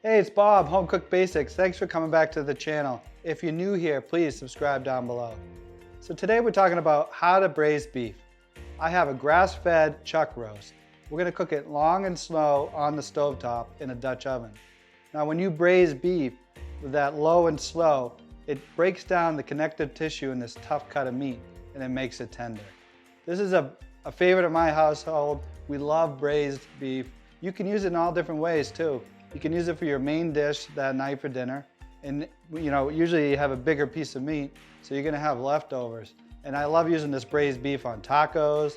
Hey, it's Bob, Home Cook Basics. Thanks for coming back to the channel. If you're new here, please subscribe down below. So today we're talking about how to braise beef. I have a grass-fed chuck roast. We're gonna cook it long and slow on the stovetop in a Dutch oven. Now when you braise beef with that low and slow, it breaks down the connective tissue in this tough cut of meat and it makes it tender. This is a favorite of my household. We love braised beef. You can use it in all different ways too. You can use it for your main dish that night for dinner. And usually you have a bigger piece of meat, so you're gonna have leftovers. And I love using this braised beef on tacos,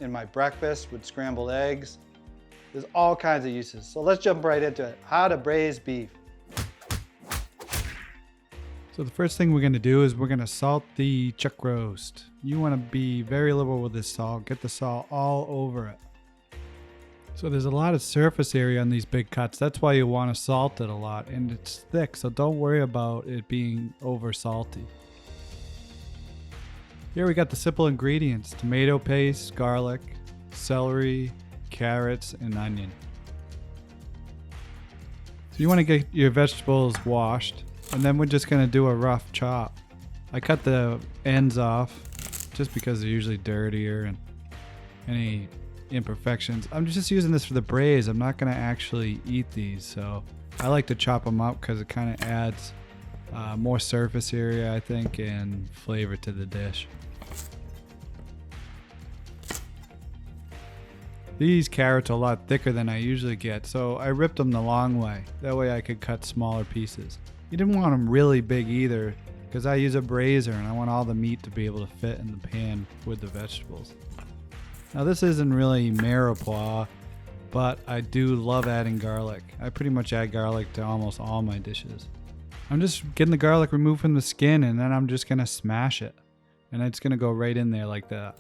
in my breakfast with scrambled eggs. There's all kinds of uses. So let's jump right into it. How to braise beef. So the first thing we're gonna do is we're gonna salt the chuck roast. You wanna be very liberal with this salt. Get the salt all over it. So there's a lot of surface area on these big cuts. That's why you want to salt it a lot, and it's thick, so don't worry about it being over salty. Here we got the simple ingredients: tomato paste, garlic, celery, carrots, and onion. So you want to get your vegetables washed, and then we're just going to do a rough chop. I cut the ends off just because they're usually dirtier and any imperfections. I'm just using this for the braise. I'm not going to actually eat these, so I like to chop them up because it kind of adds more surface area, I think, and flavor to the dish. These carrots are a lot thicker than I usually get, so I ripped them the long way. That way I could cut smaller pieces. You didn't want them really big either, because I use a braiser and I want all the meat to be able to fit in the pan with the vegetables. Now this isn't really mirepoix, but I do love adding garlic. I pretty much add garlic to almost all my dishes. I'm just getting the garlic removed from the skin, and then I'm just gonna smash it. And it's gonna go right in there like that.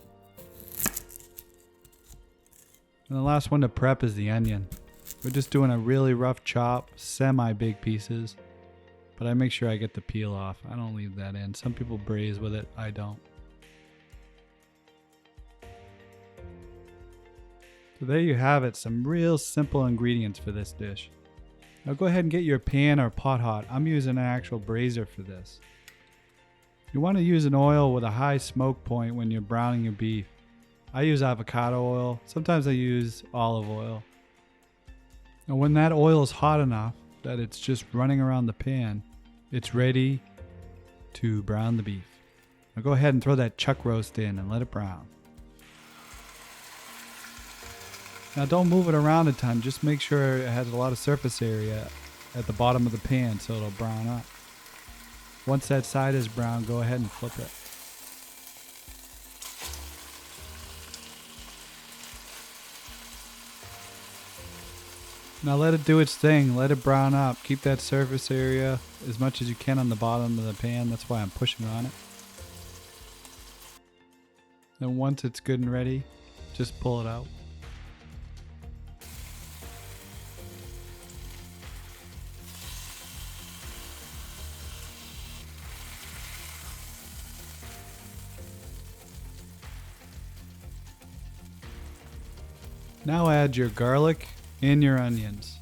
And the last one to prep is the onion. We're just doing a really rough chop, semi-big pieces, but I make sure I get the peel off. I don't leave that in. Some people braise with it, I don't. So there you have it, some real simple ingredients for this dish. Now go ahead and get your pan or pot hot. I'm using an actual braiser for this. You want to use an oil with a high smoke point when you're browning your beef. I use avocado oil. Sometimes I use olive oil. And when that oil is hot enough that it's just running around the pan, it's ready to brown the beef. Now go ahead and throw that chuck roast in and let it brown. Now don't move it around a ton, just make sure it has a lot of surface area at the bottom of the pan so it'll brown up. Once that side is brown, go ahead and flip it. Now let it do its thing, let it brown up, keep that surface area as much as you can on the bottom of the pan, that's why I'm pushing on it. Then once it's good and ready, just pull it out. Now add your garlic and your onions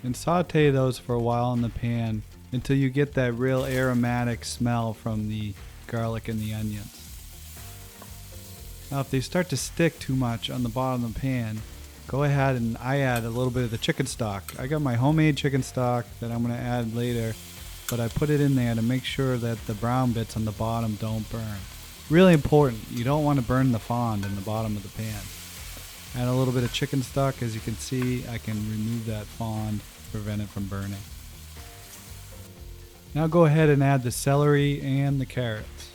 and saute those for a while in the pan until you get that real aromatic smell from the garlic and the onions. Now if they start to stick too much on the bottom of the pan, go ahead and I add a little bit of the chicken stock. I got my homemade chicken stock that I'm going to add later, but I put it in there to make sure that the brown bits on the bottom don't burn. Really important, you don't want to burn the fond in the bottom of the pan. Add a little bit of chicken stock. As you can see, I can remove that fond to prevent it from burning. Now go ahead and add the celery and the carrots.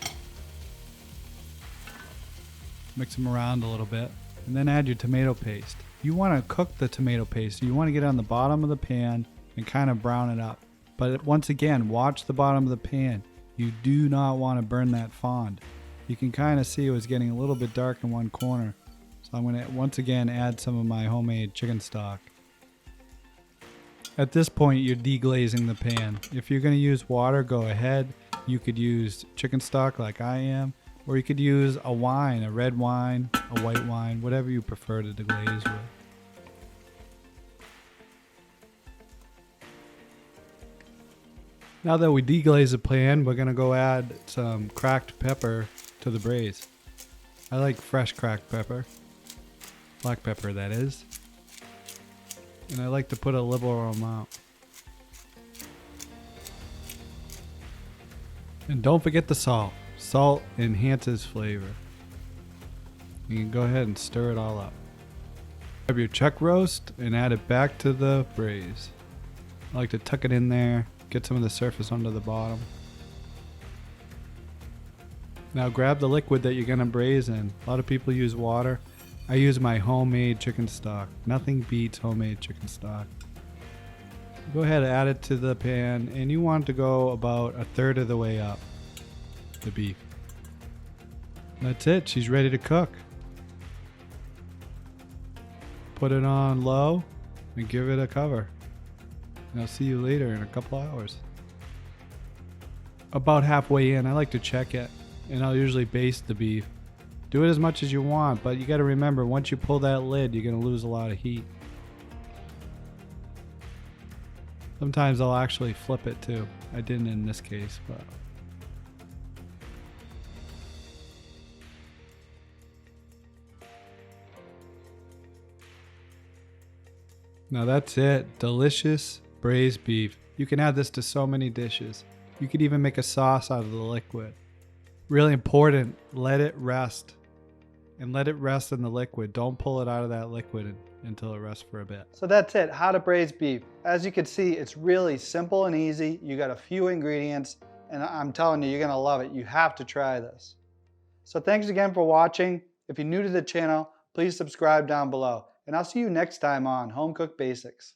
Mix them around a little bit, and then add your tomato paste. You want to cook the tomato paste. You want to get it on the bottom of the pan and kind of brown it up. But once again, watch the bottom of the pan. You do not want to burn that fond. You can kind of see it was getting a little bit dark in one corner. So I'm going to once again add some of my homemade chicken stock. At this point, you're deglazing the pan. If you're going to use water, go ahead. You could use chicken stock like I am, or you could use a wine, a red wine, a white wine, whatever you prefer to deglaze with. Now that we deglaze the pan, we're gonna go add some cracked pepper to the braise. I like fresh cracked pepper. Black pepper, that is. And I like to put a liberal amount. And don't forget the salt. Salt enhances flavor. You can go ahead and stir it all up. Grab your chuck roast and add it back to the braise. I like to tuck it in there, get some of the surface under the bottom. Now grab the liquid that you're gonna braise in. A lot of people use water. I use my homemade chicken stock. Nothing beats homemade chicken stock. Go ahead and add it to the pan, and you want to go about a third of the way up the beef. That's it, she's ready to cook. Put it on low and give it a cover. And I'll see you later in a couple hours. About halfway in, I like to check it, and I'll usually baste the beef. Do it as much as you want, but you gotta remember, once you pull that lid, you're gonna lose a lot of heat. Sometimes I'll actually flip it too. I didn't in this case, but. Now that's it. Delicious braised beef. You can add this to so many dishes. You could even make a sauce out of the liquid. Really important, let it rest. And let it rest in the liquid. Don't pull it out of that liquid until it rests for a bit. So that's it, how to braise beef. As you can see, it's really simple and easy. You got a few ingredients, and I'm telling you, you're gonna love it. You have to try this. So thanks again for watching. If you're new to the channel, please subscribe down below. And I'll see you next time on Home Cook Basics.